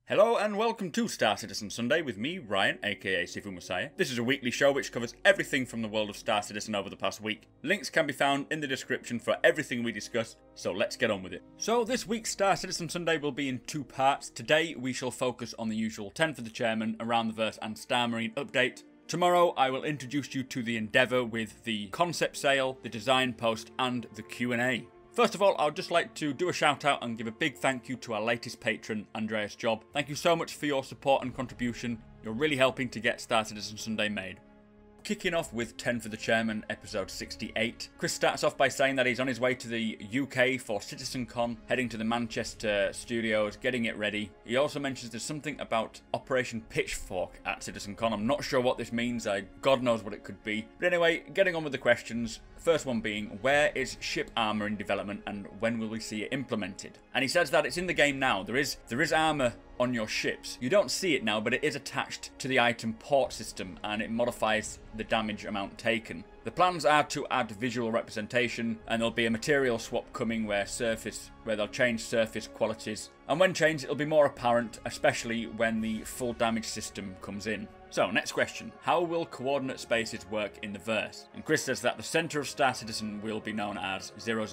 Hello and welcome to Star Citizen Sunday with me, Ryan, aka Sifu Messiah. This is a weekly show which covers everything from the world of Star Citizen over the past week. Links can be found in the description for everything we discuss, so let's get on with it. So this week's Star Citizen Sunday will be in two parts. Today we shall focus on the usual 10 for the Chairman, Around the Verse and Star Marine update. Tomorrow I will introduce you to the Endeavour with the concept sale, the design post and the Q&A. First of all, I would just like to do a shout out and give a big thank you to our latest patron, Andreas Job. Thank you so much for your support and contribution. You're really helping to get Star Citizen Sunday made. Kicking off with 10 for the Chairman, episode 68. Chris starts off by saying that he's on his way to the UK for CitizenCon, heading to the Manchester studios, getting it ready. He also mentions there's something about Operation Pitchfork at CitizenCon. I'm not sure what this means, God knows what it could be. But anyway, getting on with the questions. First one being, where is ship armour in development and when will we see it implemented? And he says that it's in the game now. There is armour on your ships. You don't see it now, but it is attached to the item port system and it modifies the damage amount taken. The plans are to add visual representation and there'll be a material swap coming where they'll change surface qualities. And when changed, it'll be more apparent, especially when the full damage system comes in. So, next question. How will coordinate spaces work in the verse? And Chris says that the centre of Star Citizen will be known as 000,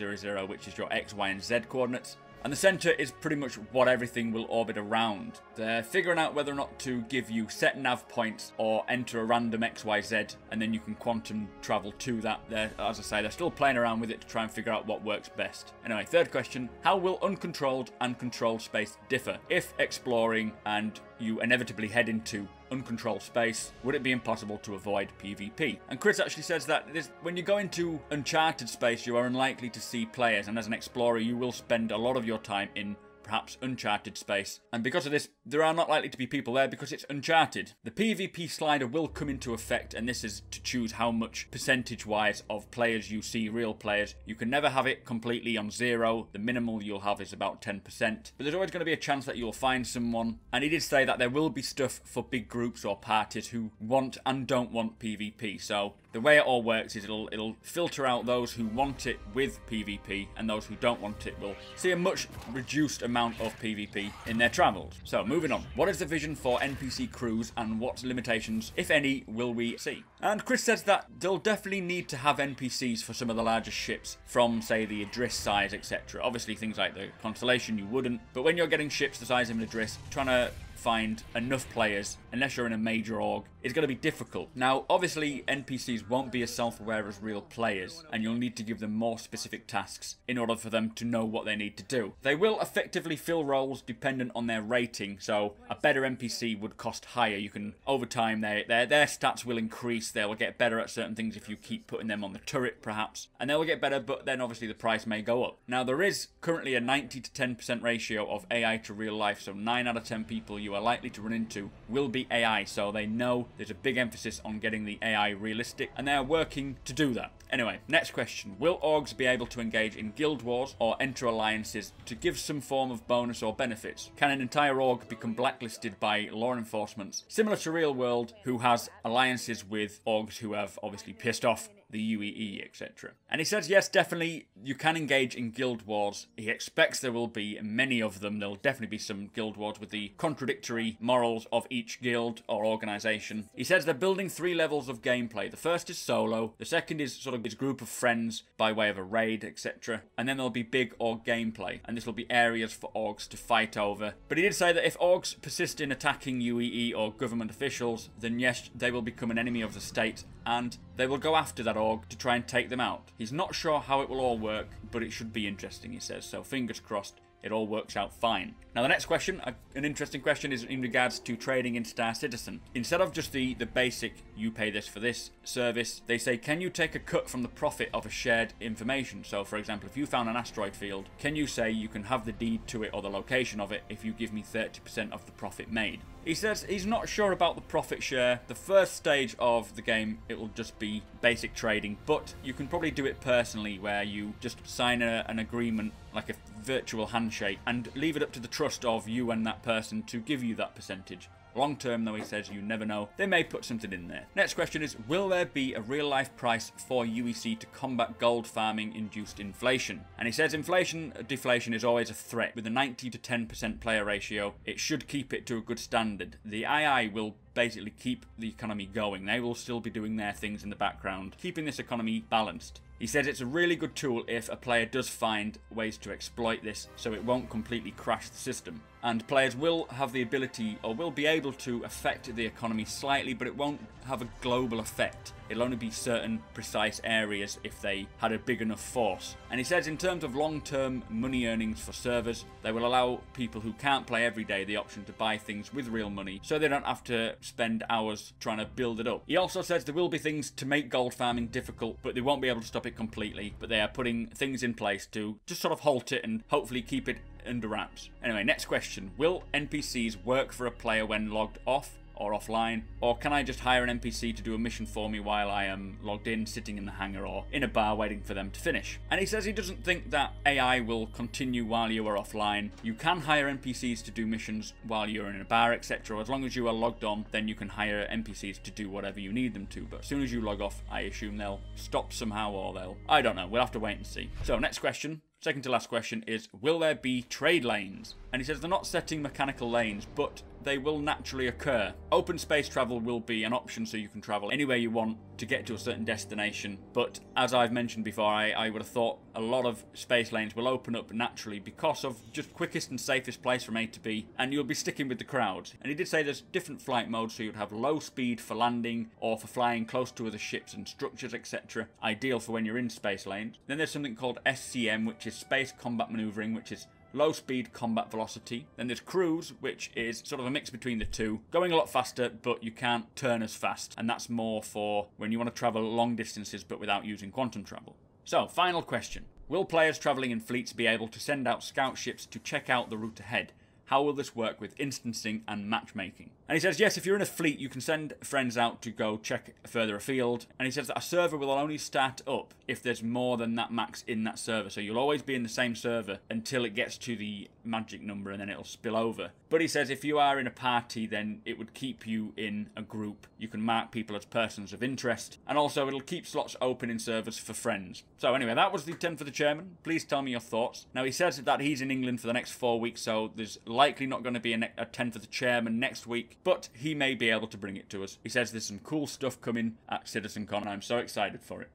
which is your X, Y and Z coordinates. And the centre is pretty much what everything will orbit around. They're figuring out whether or not to give you set nav points or enter a random XYZ and then you can quantum travel to that. As I say, they're still playing around with it to try and figure out what works best. Anyway, third question. How will uncontrolled and controlled space differ? If exploring and you inevitably head into uncontrolled space, would it be impossible to avoid PvP? And Chris actually says that when you go into uncharted space, you are unlikely to see players, and as an explorer, you will spend a lot of your time in perhaps uncharted space. And because of this, there are not likely to be people there because it's uncharted. The PvP slider will come into effect, and this is to choose how much percentage-wise of players you see, real players. You can never have it completely on 0. The minimal you'll have is about 10%. But there's always going to be a chance that you'll find someone. And he did say that there will be stuff for big groups or parties who want and don't want PvP. So the way it all works is it'll filter out those who want it with PvP, and those who don't want it will see a much reduced amount of PvP in their travels. So moving on, what is the vision for NPC crews and what limitations, if any, will we see? And Chris says that they'll definitely need to have NPCs for some of the larger ships from, say, the Idris size, etc. Obviously things like the Constellation you wouldn't, but when you're getting ships the size of an Idris, trying to find enough players, unless you're in a major org, is going to be difficult. Now, obviously, NPCs won't be as self-aware as real players, and you'll need to give them more specific tasks in order for them to know what they need to do. They will effectively fill roles dependent on their rating, so a better NPC would cost higher. You can, over time, their stats will increase, they will get better at certain things if you keep putting them on the turret, perhaps, and they will get better, but then obviously the price may go up. Now, there is currently a 90 to 10% ratio of AI to real life, so 9 out of 10 people you are likely to run into will be AI, so they know there's a big emphasis on getting the AI realistic, and they are working to do that. Anyway, next question. Will orgs be able to engage in guild wars or enter alliances to give some form of bonus or benefits? Can an entire org become blacklisted by law enforcement, similar to real world, who has alliances with orgs who have obviously pissed off the UEE, etc. And he says, yes, definitely, you can engage in guild wars. He expects there will be many of them. There'll definitely be some guild wars with the contradictory morals of each guild or organisation. He says they're building 3 levels of gameplay. The first is solo, the second is sort of his group of friends by way of a raid, etc. And then there'll be big org gameplay, and this will be areas for orgs to fight over. But he did say that if orgs persist in attacking UEE or government officials, then yes, they will become an enemy of the state, and they will go after that org to try and take them out. He's not sure how it will all work, but it should be interesting, he says, so fingers crossed it all works out fine. Now the next question, an interesting question, is in regards to trading in Star Citizen. Instead of just the basic, you pay this for this service, they say, can you take a cut from the profit of a shared information? So for example, if you found an asteroid field, can you say you can have the deed to it or the location of it if you give me 30% of the profit made? He says he's not sure about the profit share. The first stage of the game, it will just be basic trading, but you can probably do it personally where you just sign an agreement, like a virtual handshake, and leave it up to the trust of you and that person to give you that percentage. Long term though, he says, you never know, they may put something in there. Next question is, will there be a real life price for UEC to combat gold farming induced inflation? And he says deflation is always a threat. With a 90 to 10% player ratio, it should keep it to a good standard. The II will basically keep the economy going. They will still be doing their things in the background, keeping this economy balanced. He says it's a really good tool if a player does find ways to exploit this so it won't completely crash the system. And players will have the ability, or will be able to affect the economy slightly, but it won't have a global effect. It'll only be certain precise areas if they had a big enough force. And he says in terms of long-term money earnings for servers, they will allow people who can't play every day the option to buy things with real money, so they don't have to spend hours trying to build it up. He also says there will be things to make gold farming difficult, but they won't be able to stop it completely. But they are putting things in place to just sort of halt it and hopefully keep it under wraps. Anyway, next question. Will NPCs work for a player when logged off or offline? Or can I just hire an NPC to do a mission for me while I am logged in, sitting in the hangar or in a bar waiting for them to finish? And he says he doesn't think that AI will continue while you are offline. You can hire NPCs to do missions while you're in a bar, etc. As long as you are logged on, then you can hire NPCs to do whatever you need them to. But as soon as you log off, I assume they'll stop somehow, or I don't know. We'll have to wait and see. So next question. Second to last question is, will there be trade lanes? And he says they're not setting mechanical lanes, but they will naturally occur. Open space travel will be an option, so you can travel anywhere you want to get to a certain destination. But as I've mentioned before, I would have thought a lot of space lanes will open up naturally because of just quickest and safest place from A to B, and you'll be sticking with the crowds. And he did say there's different flight modes, so you'd have low speed for landing or for flying close to other ships and structures, etc. Ideal for when you're in space lanes. Then there's something called SCM, which is Space Combat Maneuvering, which is low speed combat velocity. Then there's cruise, which is sort of a mix between the two, going a lot faster, but you can't turn as fast, and that's more for when you want to travel long distances but without using quantum travel. So, final question. Will players travelling in fleets be able to send out scout ships to check out the route ahead? How will this work with instancing and matchmaking? And he says, yes, if you're in a fleet, you can send friends out to go check further afield. And he says that a server will only start up if there's more than that max in that server. So you'll always be in the same server until it gets to the magic number, and then it'll spill over. But he says if you are in a party, then it would keep you in a group. You can mark people as persons of interest. And also it'll keep slots open in servers for friends. So anyway, that was the 10 for the chairman. Please tell me your thoughts. Now he says that he's in England for the next 4 weeks, so there's likely not going to be a 10 for the chairman next week, but he may be able to bring it to us. He says there's some cool stuff coming at CitizenCon, and I'm so excited for it.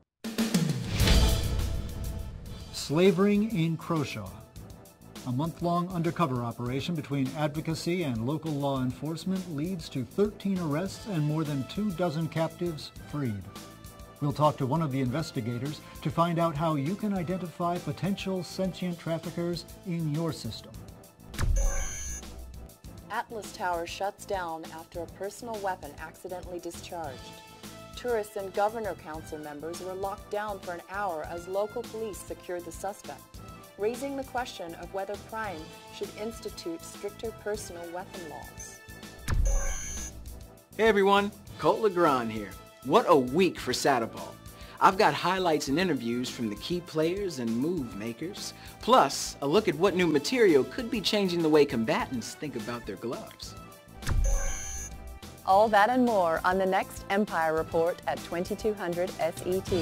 Slavering in Croshaw. A month-long undercover operation between advocacy and local law enforcement leads to 13 arrests and more than 24 captives freed. We'll talk to one of the investigators to find out how you can identify potential sentient traffickers in your system. Atlas Tower shuts down after a personal weapon accidentally discharged. Tourists and Governor Council members were locked down for an hour as local police secured the suspect, raising the question of whether Prime should institute stricter personal weapon laws. Hey everyone, Colt Legrand here. What a week for Satterball. I've got highlights and interviews from the key players and move makers, plus a look at what new material could be changing the way combatants think about their gloves. All that and more on the next Empire Report at 2200 SET.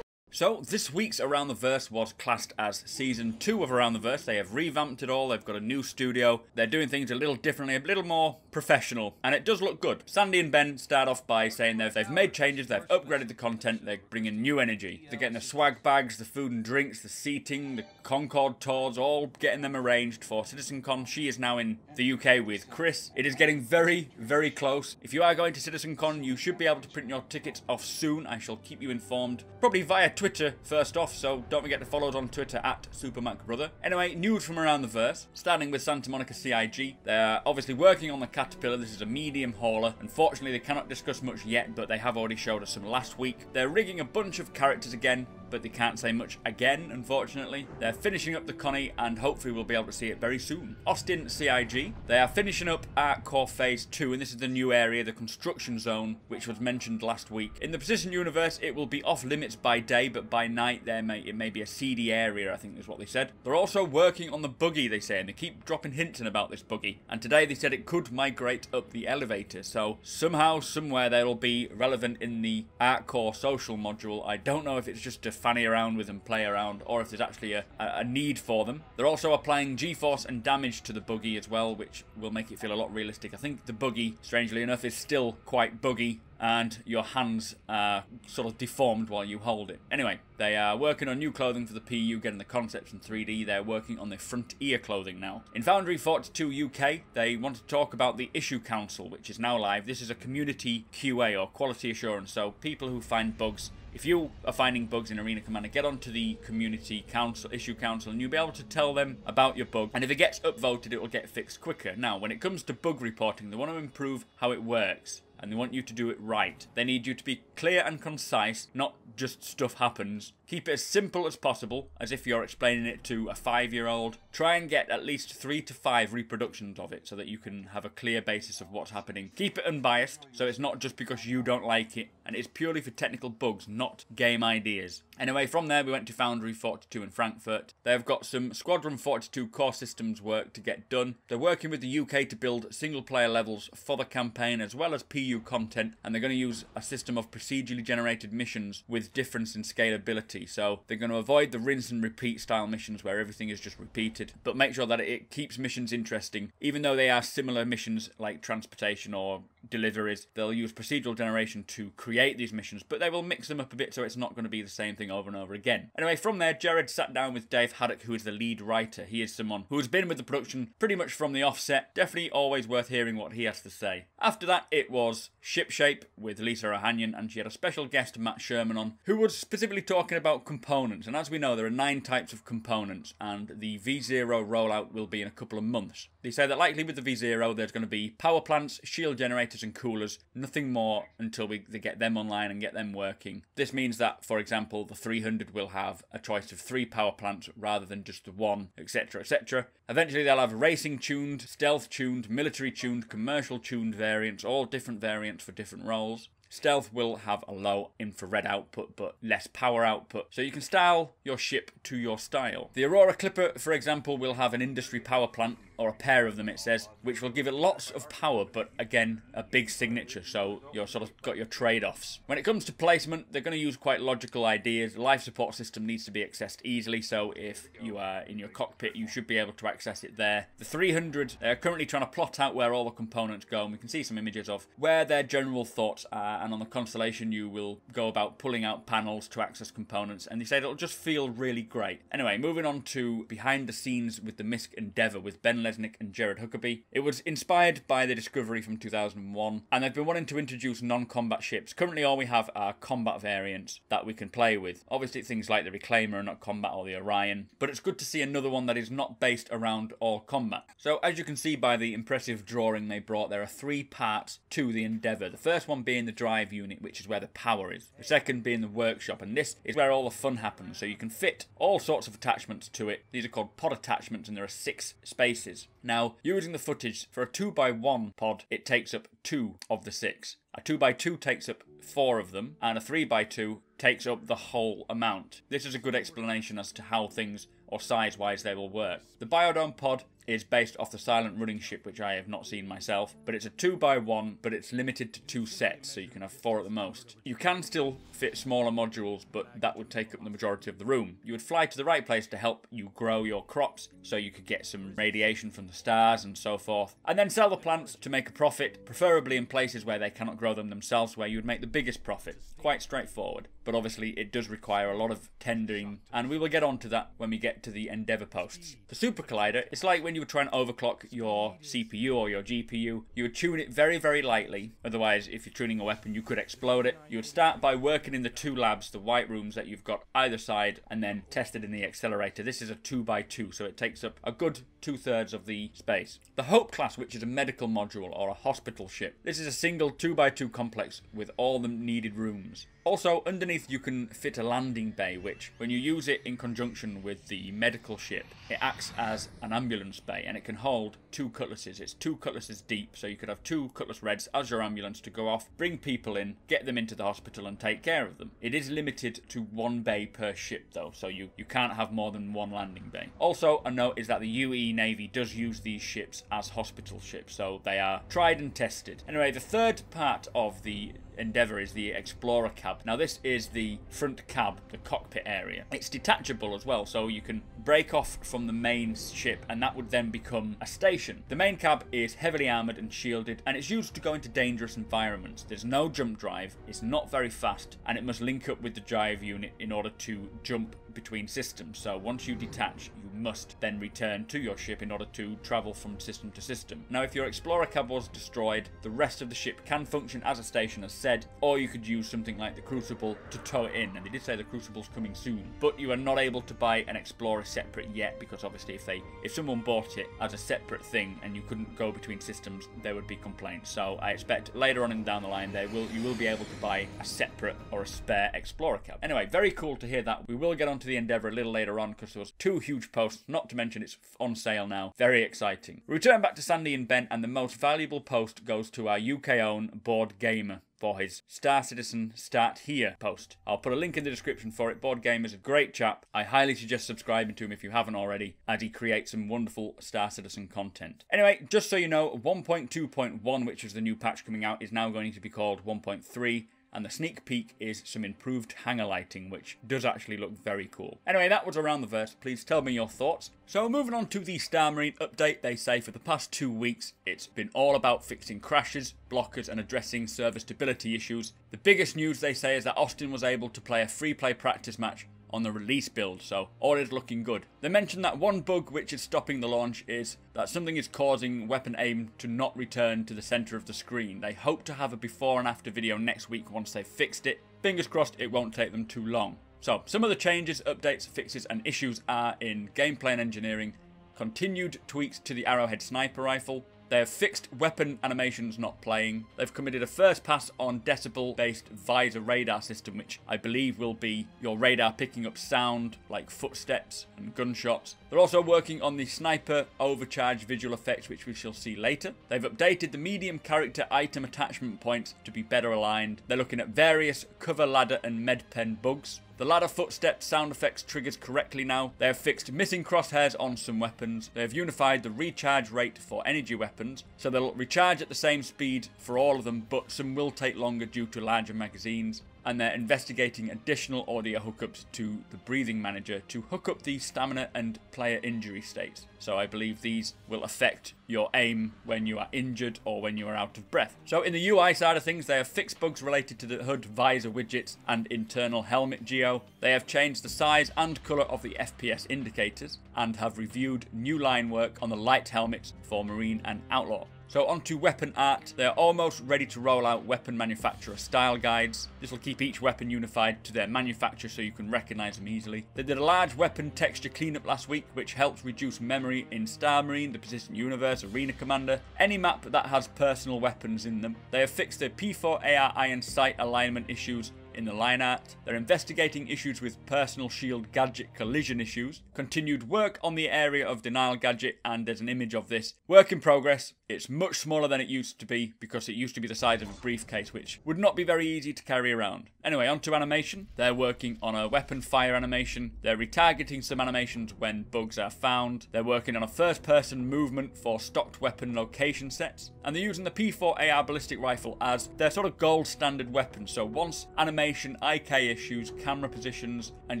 So, this week's Around the Verse was classed as Season 2 of Around the Verse. They have revamped it all, they've got a new studio, they're doing things a little differently, a little more professional, and it does look good. Sandy and Ben start off by saying they've made changes, they've upgraded the content, they're bringing new energy. They're getting the swag bags, the food and drinks, the seating, the Concord tours, all getting them arranged for CitizenCon. She is now in the UK with Chris. It is getting very, very close. If you are going to CitizenCon, you should be able to print your tickets off soon. I shall keep you informed, probably via Twitter first off, so don't forget to follow us on Twitter at SuperMacBrother. Anyway, news from around the verse, starting with Santa Monica CIG. They're obviously working on the Caterpillar. This is a medium hauler. Unfortunately, they cannot discuss much yet, but they have already showed us some last week. They're rigging a bunch of characters again. but they can't say much again, unfortunately. They're finishing up the Connie, and hopefully we'll be able to see it very soon. Austin CIG, they are finishing up Art Core Phase 2, and this is the new area, the construction zone, which was mentioned last week. In the Precision universe, it will be off limits by day, but by night it may be a seedy area, I think is what they said. They're also working on the buggy, they say, and they keep dropping hints in about this buggy. And today they said it could migrate up the elevator, so somehow, somewhere, they'll be relevant in the Art Core social module. I don't know if it's just to fanny around with and play around, or if there's actually a need for them. They're also applying G-force and damage to the buggy as well, which will make it feel a lot realistic. I think the buggy, strangely enough, is still quite buggy, and your hands are sort of deformed while you hold it. Anyway, they are working on new clothing for the PU, getting the concepts in 3D. They're working on the Frontier clothing now. In Foundry 42 UK, they want to talk about the Issue Council, which is now live. This is a community QA, or quality assurance, so people who find bugs. If you are finding bugs in Arena Commander, get onto the Community Council, Issue Council, and you'll be able to tell them about your bug. And if it gets upvoted, it will get fixed quicker. Now, when it comes to bug reporting, they want to improve how it works, and they want you to do it right. They need you to be clear and concise, not just stuff happens. Keep it as simple as possible, as if you're explaining it to a 5-year-old. Try and get at least 3 to 5 reproductions of it so that you can have a clear basis of what's happening. Keep it unbiased, so it's not just because you don't like it, and it's purely for technical bugs, not game ideas. Anyway, from there we went to Foundry 42 in Frankfurt. They've got some Squadron 42 core systems work to get done. They're working with the UK to build single player levels for the campaign as well as PU content, and they're going to use a system of procedurally generated missions with difference in scalability. So they're going to avoid the rinse and repeat style missions where everything is just repeated, but make sure that it keeps missions interesting. Even though they are similar missions like transportation or deliveries, they'll use procedural generation to create these missions, but they will mix them up a bit so it's not going to be the same thing over and over again. Anyway, from there, Jared sat down with Dave Haddock, who is the lead writer. He is someone who has been with the production pretty much from the offset. Definitely always worth hearing what he has to say. After that, it was Shipshape with Lisa Ohanian, and she had a special guest, Matt Sherman, on, who was specifically talking about components. And as we know, there are 9 types of components, and the V0 rollout will be in a couple of months. They say that likely with the V0, there's going to be power plants, shield generators, and coolers. Nothing more until they get them online and get them working. This means that, for example, the 300 will have a choice of 3 power plants rather than just the 1, etc., etc. Eventually, they'll have racing tuned, stealth tuned, military tuned, commercial tuned variants, all different variants for different roles. Stealth will have a low infrared output but less power output, so you can style your ship to your style. The Aurora Clipper, for example, will have an industry power plant, or a pair of them it says, which will give it lots of power, but again, a big signature, so you're sort of got your trade-offs. When it comes to placement, they're going to use quite logical ideas. The life support system needs to be accessed easily, so if you are in your cockpit, you should be able to access it there. The 300, they're currently trying to plot out where all the components go, and we can see some images of where their general thoughts are, and on the Constellation you will go about pulling out panels to access components, and they said it'll just feel really great. Anyway, moving on to behind the scenes with the Misk Endeavour with Ben Lesnick and Jared Huckabee. It was inspired by the Discovery from 2001, and they've been wanting to introduce non-combat ships. Currently all we have are combat variants that we can play with. Obviously things like the Reclaimer are not combat, or the Orion, but it's good to see another one that is not based around all combat. So as you can see by the impressive drawing they brought, there are 3 parts to the Endeavour. The first one being the drive unit, which is where the power is. The second being the workshop, and this is where all the fun happens, so you can fit all sorts of attachments to it. These are called pod attachments, and there are 6 spaces. Now, using the footage, for a 2x1 pod, it takes up 2 of the 6. A 2x2 takes up 4 of them, and a 3x2 takes up the whole amount. This is a good explanation as to how things, or size-wise, they will work. The Biodome pod is based off the Silent Running ship, which I have not seen myself, but it's a 2x1, but it's limited to 2 sets, so you can have 4 at the most. You can still fit smaller modules, but that would take up the majority of the room. You would fly to the right place to help you grow your crops, so you could get some radiation from the stars and so forth, and then sell the plants to make a profit, preferably in places where they cannot grow them themselves, where you would make the biggest profit. Quite straightforward, but obviously it does require a lot of tendering, and we will get onto that when we get to the Endeavour posts. The Super Collider, it's like when you would try and overclock your CPU or your GPU, you would tune it very, very lightly. Otherwise, if you're tuning a weapon, you could explode it. You would start by working in the 2 labs, the white rooms that you've got either side, and then test it in the accelerator. This is a 2x2, so it takes up a good 2/3 of the space. The Hope class, which is a medical module or a hospital ship. This is a single 2x2 complex with all the needed rooms. Also, underneath you can fit a landing bay, which when you use it in conjunction with the medical ship, it acts as an ambulance bay, and it can hold 2 cutlasses. It's 2 cutlasses deep, so you could have 2 cutlass reds as your ambulance to go off, bring people in, get them into the hospital and take care of them. It is limited to 1 bay per ship though, so you can't have more than 1 landing bay. Also, a note is that the UE Navy does use these ships as hospital ships, so they are tried and tested. Anyway, the third part of the endeavour is the Explorer cab. Now this is the front cab, the cockpit area. It's detachable as well, so you can break off from the main ship and that would then become a station. The main cab is heavily armoured and shielded, and it's used to go into dangerous environments. There's no jump drive, it's not very fast, and it must link up with the drive unit in order to jump between systems. So once you detach, you must then return to your ship in order to travel from system to system. Now if your Explorer cab was destroyed, the rest of the ship can function as a station as said, or you could use something like the Crucible to tow it in, and they did say the Crucible's coming soon, but you are not able to buy an Explorer separate yet, because obviously if someone bought it as a separate thing and you couldn't go between systems, there would be complaints. So I expect later on and down the line you will be able to buy a separate or a spare Explorer cab. Anyway, very cool to hear that. We will get onto the Endeavour a little later on because there was 2 huge posts, not to mention it's on sale now. Very exciting. We return back to Sandy and Ben, and the most valuable post goes to our UK own Board Gamer for his Star Citizen Start Here post. I'll put a link in the description for it. Board Gamer's a great chap. I highly suggest subscribing to him if you haven't already, as he creates some wonderful Star Citizen content. Anyway, just so you know, 1.2.1, which is the new patch coming out, is now going to be called 1.3. And the sneak peek is some improved hangar lighting, which does actually look very cool. Anyway, that was around the verse. Please tell me your thoughts. So moving on to the Star Marine update, they say for the past 2 weeks, it's been all about fixing crashes, blockers, and addressing server stability issues. The biggest news, they say, is that Austin was able to play a free play practice match on the release build, so all is looking good. They mentioned that one bug which is stopping the launch is that something is causing weapon aim to not return to the center of the screen. They hope to have a before and after video next week once they've fixed it. Fingers crossed it won't take them too long. So some of the changes, updates, fixes and issues are in gameplay and engineering, continued tweaks to the Arrowhead sniper rifle. They have fixed weapon animations not playing. They've committed a first pass on decibel-based visor radar system, which I believe will be your radar picking up sound like footsteps and gunshots. They're also working on the sniper overcharge visual effects, which we shall see later. They've updated the medium character item attachment points to be better aligned. They're looking at various cover ladder and med pen bugs. The ladder footstep sound effects triggers correctly now. They have fixed missing crosshairs on some weapons. They have unified the recharge rate for energy weapons, so they'll recharge at the same speed for all of them, but some will take longer due to larger magazines. And they're investigating additional audio hookups to the breathing manager to hook up the stamina and player injury states. So I believe these will affect your aim when you are injured or when you are out of breath. So in the UI side of things, they have fixed bugs related to the HUD visor widgets and internal helmet geo. They have changed the size and colour of the FPS indicators and have reviewed new line work on the light helmets for Marine and Outlaw. So onto weapon art. They are almost ready to roll out weapon manufacturer style guides. This will keep each weapon unified to their manufacturer so you can recognise them easily. They did a large weapon texture cleanup last week, which helps reduce memory in Star Marine, the Persistent Universe, Arena Commander, any map that has personal weapons in them. They have fixed the P4AR iron sight alignment issues in the line art. They're investigating issues with personal shield gadget collision issues. Continued work on the area of denial gadget, and there's an image of this. Work in progress. It's much smaller than it used to be because it used to be the size of a briefcase, which would not be very easy to carry around. Anyway, onto animation. They're working on a weapon fire animation. They're retargeting some animations when bugs are found. They're working on a first-person movement for stocked weapon location sets. And they're using the P4AR ballistic rifle as their sort of gold standard weapon. So once animation, IK issues, camera positions, and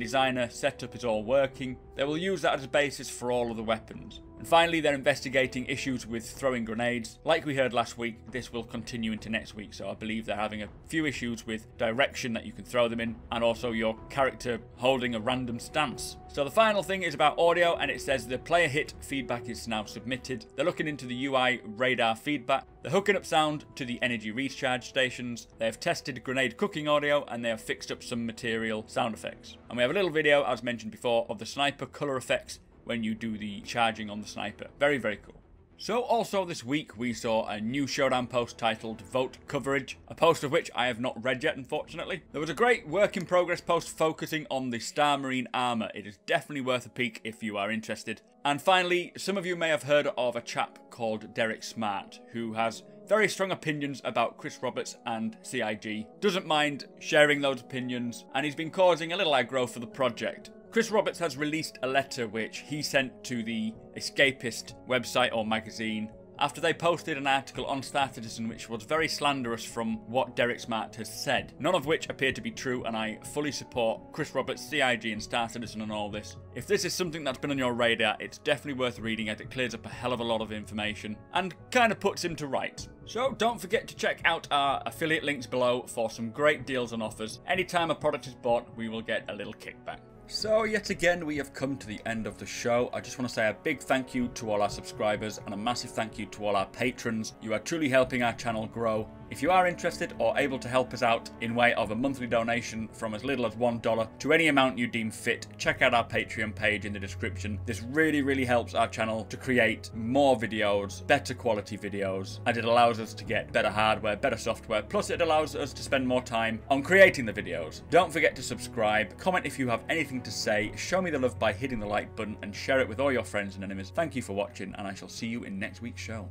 designer setup is all working, they will use that as a basis for all of the weapons. And finally, they're investigating issues with throwing grenades. Like we heard last week, this will continue into next week, so I believe they're having a few issues with direction that you can throw them in, and also your character holding a random stance. So the final thing is about audio, and it says the player hit feedback is now submitted. They're looking into the UI radar feedback. They're hooking up sound to the energy recharge stations. They have tested grenade cooking audio, and they have fixed up some material sound effects. And we have a little video, as mentioned before, of the sniper colour effects when you do the charging on the sniper. Very, very cool. So also this week we saw a new Showdown post titled Vote Coverage, a post of which I have not read yet unfortunately. There was a great work in progress post focusing on the Star Marine armour. It is definitely worth a peek if you are interested. And finally, some of you may have heard of a chap called Derek Smart, who has very strong opinions about Chris Roberts and CIG, doesn't mind sharing those opinions, and he's been causing a little aggro for the project. Chris Roberts has released a letter which he sent to the Escapist website or magazine after they posted an article on Star Citizen which was very slanderous from what Derek Smart has said, none of which appear to be true, and I fully support Chris Roberts, CIG and Star Citizen and all this. If this is something that's been on your radar, it's definitely worth reading as it clears up a hell of a lot of information and kind of puts him to rights. So don't forget to check out our affiliate links below for some great deals and offers. Anytime a product is bought, we will get a little kickback. So yet again we have come to the end of the show. I just want to say a big thank you to all our subscribers and a massive thank you to all our patrons. You are truly helping our channel grow. If you are interested or able to help us out in way of a monthly donation from as little as $1 to any amount you deem fit, check out our Patreon page in the description. This really helps our channel to create more videos, better quality videos, and it allows us to get better hardware, better software, plus it allows us to spend more time on creating the videos. Don't forget to subscribe, comment if you have anything to say, show me the love by hitting the like button and share it with all your friends and enemies. Thank you for watching and I shall see you in next week's show.